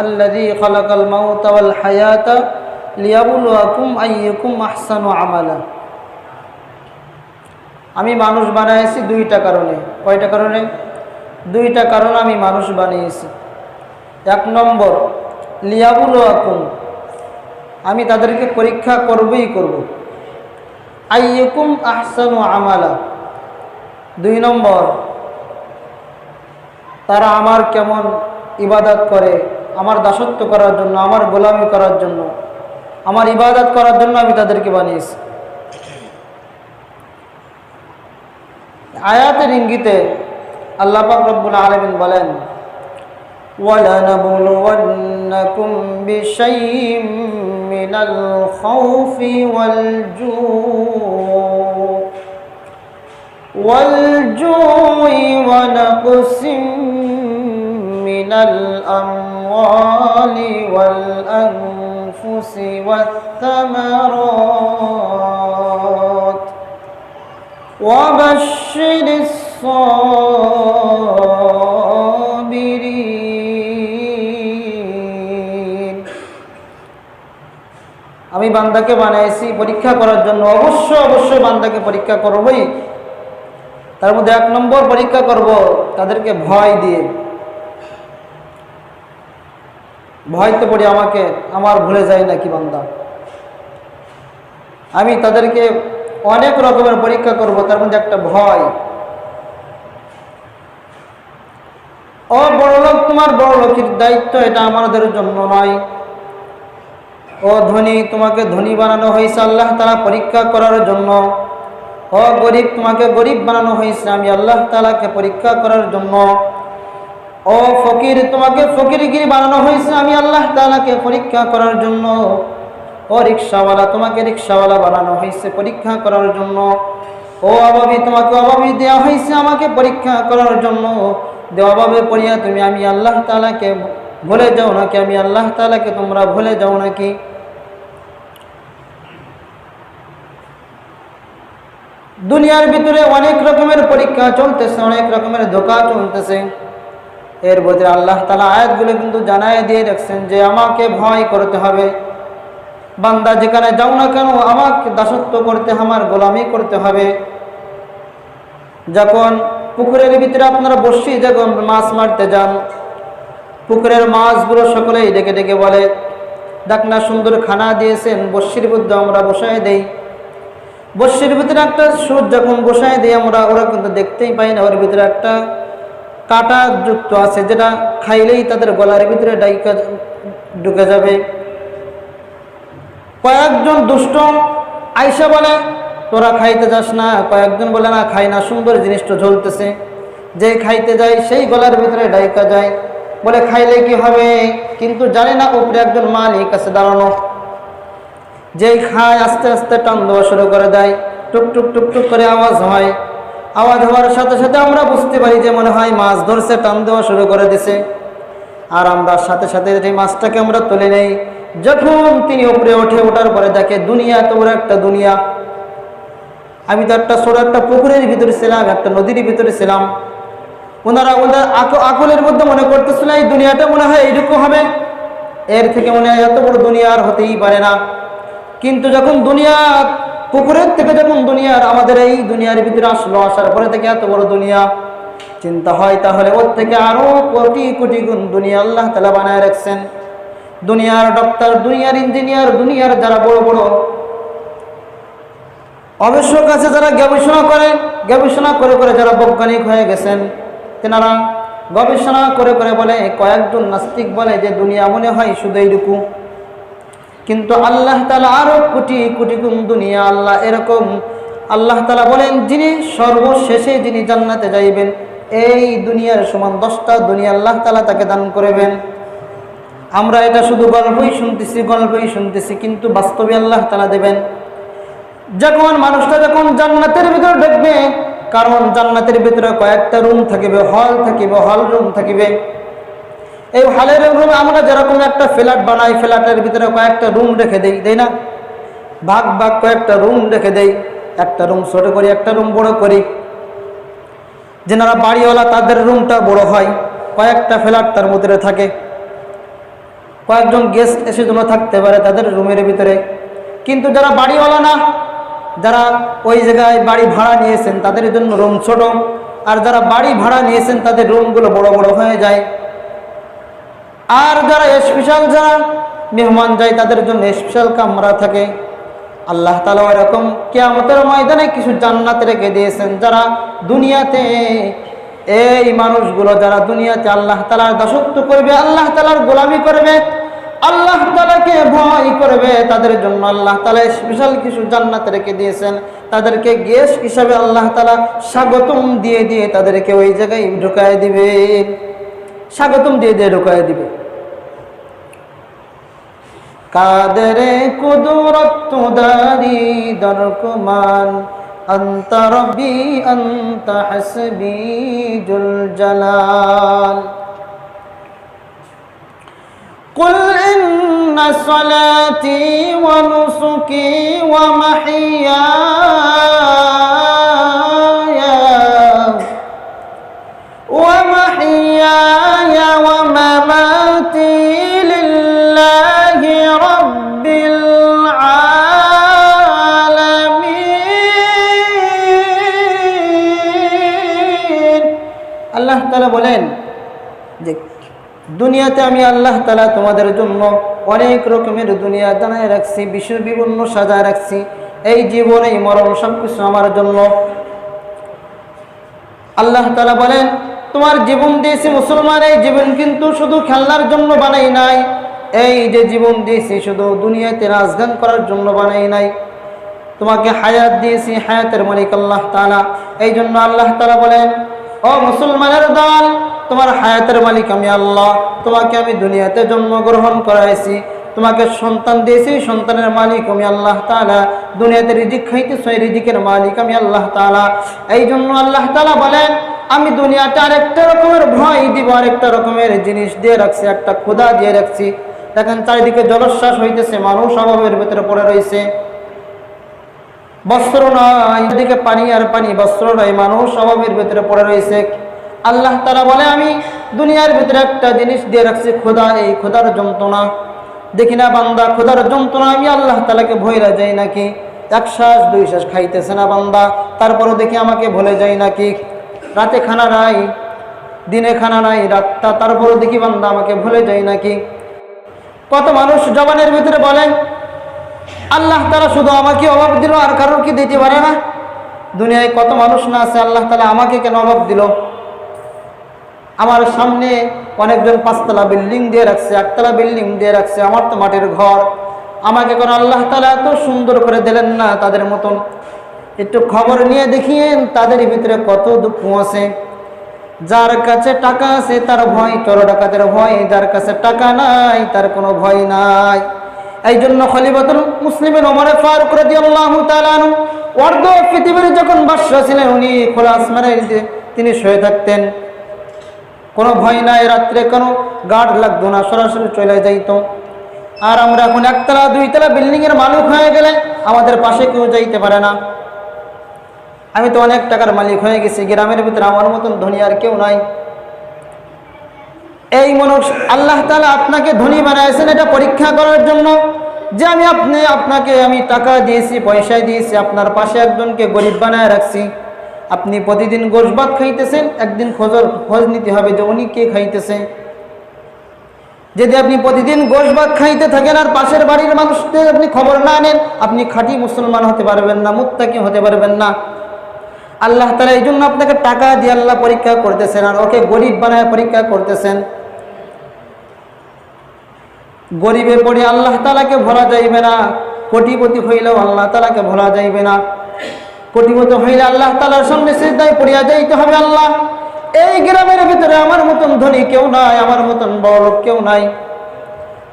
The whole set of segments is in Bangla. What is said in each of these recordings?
الذي خلق الموت والحياة ليبلوكم أيكم أحسن عملا। আমি মানুষ বানাইছি দুইটা কারণে। কয়টা কারণে? দুইটা কারণে আমি মানুষ বানিয়েছি। এক নম্বর, লিয়াবুলুকুম, আমি তাদেরকে পরীক্ষা করবই করব। আইয়ুকুম আহসানু আমালা, দুই নম্বর, তারা আমার কেমন ইবাদত করে, আমার দাসত্ব করার জন্য, আমার গোলামি করার জন্য, আমার ইবাদত করার জন্য আমি তাদেরকে বানিয়েছি। আয়াতের ইঙ্গিতে আল্লাহ পাক রব্বুল আলামিন বলেন, وَلَنَبْلُوَنَّكُمْ بِشَيْءٍ مِّنَ الْخَوْفِ وَالْجُوعِ وَنَقْصٍ مِّنَ الْأَمْوَالِ وَالْأَنفُسِ وَالثَّمَرَاتِ وَبَشِّرِ الصَّابِرِينَ। আমি বান্দাকে বানাইছি পরীক্ষা করার জন্য। অবশ্যই বান্দাকে পরীক্ষা করবই। তার মধ্যে এক নম্বর পরীক্ষা করব তাদেরকে ভয় দিয়ে। ভয় তো পড়ি আমাকে, আমার ভুলে যায় নাকি বান্দা। আমি তাদেরকে অনেক রকমের পরীক্ষা করব, তার মধ্যে একটা ভয়। ও বড় লোক, তোমার বড় লোকের দায়িত্ব, এটা আমাদের জন্য নয়। ও ধনী, তোমাকে ধনী বানানো হয়েছে আল্লাহ তাআলা পরীক্ষা করার জন্য। ও গরিব, তোমাকে গরিব বানানো হয়েছে আমি আল্লাহ তাআলাকে পরীক্ষা করার জন্য। ও ফকির, তোমাকে ফকিরগিরি বানানো হয়েছে আমি আল্লাহ তাআলাকে পরীক্ষা করার জন্য। ও রিকশাওয়ালা, তোমাকে রিকশাওয়ালা বানানো হয়েছে পরীক্ষা করার জন্য। ও অভাবী, তোমাকে অভাবী দেওয়া হয়েছে আমাকে পরীক্ষা করার জন্য। অভাবে পড়িয়া তুমি আমি আল্লাহ তাআলাকে ভুলে যাও নাকি, আমি আল্লাহ তাআলাকে তোমরা ভুলে যাও নাকি। দুনিয়ার ভিতরে অনেক রকমের পরীক্ষা চলতেছে, অনেক রকমের ধোঁকা চলতেছে। এর ভিতরে আল্লাহ তাআলা আয়াতগুলো কিন্তু জানায় দিয়ে রাখছেন যে আমাকে ভয় করতে হবে। বান্দা যেখানে যাও না কেন আমাকে দাসত্ব করতে, আমার গোলামি করতে হবে। যখন পুকুরের ভিতরে আপনারা বসি, যখন মাছ মারতে যান, পুকুরের মাছগুলো সকলেই ডেকে ডেকে বলে, দেখ না সুন্দর খানা দিয়েছেন, বস্যির মধ্যে আমরা বসায় দেই। বস্যির ভিতরে একটা সুর যখন বসায় দিই আমরা, ওরা কিন্তু দেখতেই পাই না ওর ভিতরে একটা কাঁটা যুক্ত আছে, যেটা খাইলেই তাদের গলার ভিতরে ডাইকা ঢুকে যাবে। কয়েকজন দুষ্ট আইসা বলে তোরা খাইতে যাস না, কয়েকজন বলে না খাই না, সুন্দর জিনিসটা ঝলতেছে। যে খাইতে যায় সেই গলার ভিতরে ডাইকা যায়, বলে খাইলে কি হবে, কিন্তু জানে না উপরে একজন মালিক আছে দাঁড়ানো। যেই খায় আস্তে আস্তে টান দেওয়া শুরু করে দেয়, টুক টুক টুক টুক করে আওয়াজ হয়। আওয়াজ হওয়ার সাথে সাথে আমরা বুঝতে পারি যে মনে হয় মাছ ধরছে, টান দেওয়া শুরু করে দিছে। আর আমরা সাথে সাথে এই মাছটাকে আমরা তুলে নেই। যখন তিনি উপরে ওঠার পরে দেখে দুনিয়া তো বড় একটা দুনিয়া। আমি তো একটা ছোট একটা পুকুরের ভিতরে ছিলাম, একটা নদীর ভিতরে ছিলাম। ওনারা ওদের আকলের মধ্যে মনে করতেছিল এই দুনিয়াটা মনে হয় এইরকম হবে, এর থেকে মনে হয় এত বড় দুনিয়া আর হতেই পারে না। কিন্তু যখন দুনিয়া পুকুরের থেকে যখন দুনিয়ার আমাদের এই দুনিয়ার ভিতরে আসলো, আসার পরে থেকে এত বড় দুনিয়া চিন্তা হয়, তাহলে ওর থেকে আরো কোটি কোটি গুণ দুনিয়া আল্লাহ তাআলা বানায় রাখছেন। দুনিয়ার ডক্টর, দুনিয়ার ইঞ্জিনিয়ার, দুনিয়ার যারা বড় বড় গবেষক আছে, যারা গবেষণা করে করে যারা বৈজ্ঞানিক হয়ে গেছেন, তেনারা গবেষণা করে করে বলে, কয়েকজন নাস্তিক বলে যে দুনিয়া মনে হয় শুধু এইটুকু, কিন্তু আল্লাহ তাআলা আরো কোটি কোটি গুণ দুনিয়া। আল্লাহ এরকম, আল্লাহ তাআলা বলেন যিনি সর্বশেষে যিনি জান্নাতে যাইবেন, এই দুনিয়ার সমান 10টা দুনিয়া আল্লাহ তাআলা তাকে দান করবেন। আমরা এটা শুধু গল্পই শুনতেছি, কিন্তু বাস্তবে আল্লাহ তাআলা দেবেন। যখন মানুষটা যখন জান্নাতের ভিতরে ঢুকবে, কারণ জান্নাতের ভিতরে কয়েকটা রুম থাকিবে, হল রুম থাকিবে। এই হলের রুমে আমরা যেরকম একটা ফ্ল্যাট বানাই, ফ্ল্যাটের ভিতরে কয়েকটা রুম রেখে দেই না, ভাগ ভাগ কয়েকটা রুম রেখে দেই। একটা রুম ছোট করি, একটা রুম বড় করি। যারা বাড়িওয়ালা তাদের রুমটা বড় হয়, কয়েকটা ফ্ল্যাট তার মধ্যে থাকে। কয়েকজন গেস্ট এসে যেন থাকতে পারে তাদের রুমের ভিতরে। কিন্তু যারা বাড়িওয়ালা না, যারা ওই জায়গায় বাড়ি ভাড়া নিয়েছেন তাদের জন্য রুম ছোট, আর যারা বাড়ি ভাড়া নিয়েছেন তাদের রুমগুলো বড় বড় হয়ে যায়। আর যারা স্পেশাল যারা মেহমান যায় তাদের জন্য স্পেশাল কামরা থাকে। আল্লাহ তাআলা এরকম কিয়ামতের ময়দানে কিছু জান্নাত রেখে দিয়েছেন, যারা দুনিয়াতে এই মানুষগুলো যারা দুনিয়াতে আল্লাহ তাআলার দাসত্ব করবে, আল্লাহ তাআলার গোলামি করবে, আল্লাহ তাআলাকে ভয় করবে, তাদের জন্য আল্লাহ তাআলা স্পেশাল কিছু জান্নাত রেখে দিয়েছেন। তাদেরকে গেস্ট হিসাবে আল্লাহ তাআলা স্বাগতম দিয়ে দিয়ে তাদেরকে ওই জায়গায় ঢুকায় দিবে, স্বাগতম দিয়ে দিয়ে ঢুকায় দিবে। কাদরে কুদরত দারি দরকুমান আনতা রব্বি আনতা হাসবি জুল জালাল। কুল ইন্না সালাতি ওয়া নুসুকি ওয়া মাহিয়ায়া ওয়া মামাতি লিল্লাহি রাব্বিল আলামিন। আল্লাহ তাআলা বলেন যে দুনিয়াতে আমি আল্লাহ তাআলা তোমাদের জন্য অনেক রকমের দুনিয়া দানায় রাখছি, বিভিন্ন সাজায় রাখছি। এই জীবন এই মরণ সবকিছু আমার জন্য। আল্লাহ তাআলা বলেন তোমার জীবন দিয়েছি মুসলমান, এই জীবন কিন্তু শুধু খেলনার জন্য বানাই নাই। এই যে জীবন দিয়েছি শুধু দুনিয়াতে নাচগান করার জন্য বানাই নাই। তোমাকে হায়াত দিয়েছি, হায়াতের মালিক আল্লাহ তাআলা। এই জন্য আল্লাহ তাআলা বলেন ও মুসলমানের দল, তোমার হায়াতের মালিক আমি আল্লাহ। তোমাকে আমি দুনিয়াতে জন্মগ্রহণ করাইছি, তোমাকে সন্তান দিয়েছি, সন্তানের মালিক আমি আল্লাহ তাআলা। দুনিয়াতে রিজিক খাইতেছ, এই রিজিকের মালিক আমি আল্লাহ তাআলা। এই জন্য আল্লাহ তাআলা বলেন আমি দুনিয়াতে আরেকটা রকমের ভয় দিব, আরেকটা রকমের জিনিস দিয়ে রাখছি, একটা ক্ষুধা দিয়ে রাখছি। দেখেন চারিদিকে জলোচ্ছ্বাস হইতেছে, মানুষ অভাবের ভেতরে পড়ে রয়েছে, বস্ত্র নয়, এদিকে পানি আর পানি, বস্ত্র নয়, মানুষ অভাবের ভেতরে পড়ে রয়েছে। আল্লাহ তাআলা বলে আমি দুনিয়ার ভিতরে একটা জিনিস দিয়ে রাখছি, ক্ষুধা। এই ক্ষুধার যন্ত্রণা দেখি না বান্দা, ক্ষুধার যন্ত্রণা আমি আল্লাহ তাআলাকে ভুলে যাই নাকি? এক শ্বাস দুই শ্বাস খাইতেছে না বান্দা, তারপরও দেখি আমাকে ভুলে যাই নাকি? রাতে খানা নাই, দিনে খানা নাই, রাতটা, তারপরও দেখি বান্দা আমাকে ভুলে যাই নাকি? কত মানুষ জবানের ভিতরে বলেন আল্লাহ তাআলা শুধু আমাকে অভাব দিল, আর কারোর কি দিতে পারে না? দুনিয়ায় কত মানুষ না আছে আল্লাহ তাআলা আমাকে কেন অভাব দিল? আমার সামনে অনেকজন 5 তলা বিল্ডিং দিয়ে রাখছে, 1 তলা বিল্ডিং দিয়ে রাখছে, আমার তো মাটির ঘর। আমাকে কোন আল্লাহ তাআলা এত সুন্দর করে দিলেন না তাদের মতন? একটু খবর নিয়ে দেখিয়েন তাদের ভিতরে কত দুঃখ আছে। যার কাছে টাকা আছে তার ভয় চোর ডাকাতের ভয়, যার কাছে টাকা নাই তার কোনো ভয় নাই। এই জন্য খলিফাতুল মুসলিমিন ওমর ফারুক রাদিয়াল্লাহু তাআলা আনহু অর্ধ পৃথিবীর যখন বাদশা ছিলেন, উনি খোলা আসমানের তিনি শুয়ে থাকতেন, কোনো ভয় নাই, রাত্রে কোনো গার্ড লাগতো না, সরাসরি চলে যাইতো। আর আমরা এখন 1 তলা 2 তলা বিল্ডিংয়ের মালিক হয়ে গেলে আমাদের পাশে কেউ যাইতে পারে না। আমি তো অনেক টাকার মালিক হয়ে গেছি, গ্রামের ভিতরে আমার মতন ধনী আর কেউ নাই। এই মানুষ আল্লাহ তাআলা আপনাকে ধনী বানাইছেন এটা পরীক্ষা করার জন্য, যে আপনাকে আমি টাকা দিয়েছি, পয়সা দিয়েছি, আপনার পাশে একজনকে গরিব বানায় রাখছি। আপনি প্রতিদিন গোশ ভাত খাইতেছেন, একদিন খোঁজ নিতে হবে যে উনি কে খাইতেছে। যদি আপনি প্রতিদিন গোশ ভাত খাইতে থাকেন আর পাশের বাড়ির মানুষদের আপনি খবর না নেন, আপনি খাঁটি মুসলমান হতে পারবেন না, মুত্তাকি হতে পারবেন না। আল্লাহ তাআলা এই জন্য আপনাকে টাকা দিয়ে আল্লাহ পরীক্ষা করতেছেন, আর ওকে গরিব বানায় পরীক্ষা করতেছেন। গরিবে পড়ে আল্লাহ তাআলাকে ভোলা যাইবে না, কোটিপতি হইলেও আল্লাহ তাআলাকে ভোলা যাইবে না। কোটিপতি হইলে আল্লাহ তাআলার সামনে সিজদায় পড়িয়া যাইতে হবে, আল্লাহ এই গ্রামের ভিতরে আমার মতন ধনী কেউ নাই, আমার মতন বড় লোক কেউ নাই।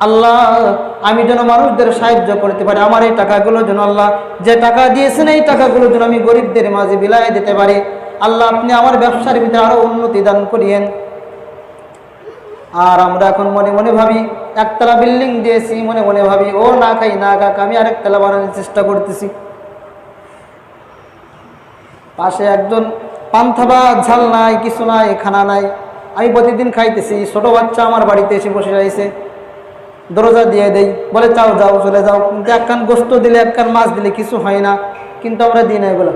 আল্লাহ আমি যেন মানুষদের সাহায্য করতে পারি, আমার এই টাকাগুলো যেন আল্লাহ যে টাকা দিয়েছেন এই টাকাগুলো যেন আমি গরিবদের মাঝে বিলায় দিতে পারি। আল্লাহ আপনি আমার ব্যবসার ভিতরে আরো উন্নতি দান করিয়েন। আর আমরা এখন মনে মনে ভাবি 1 তলা বিল্ডিং দিয়েছি, মনে মনে ভাবি ও না খাই না খাক, আমি আরেক তলা বানানোর চেষ্টা করতেছি। পাশে একজন পান্থা বা ঝাল নাই, কিছু নাই, খানা নাই, আমি প্রতিদিন খাইতেছি। ছোট বাচ্চা আমার বাড়িতে এসে বসে রয়েছে, দরজা দিয়ে দেই, বলে যাও যাও চলে যাও, কিন্তু এক কান গোস্ত দিলে এক কান মাছ দিলে কিছু হয় না, কিন্তু আমরা দিই না এগুলো।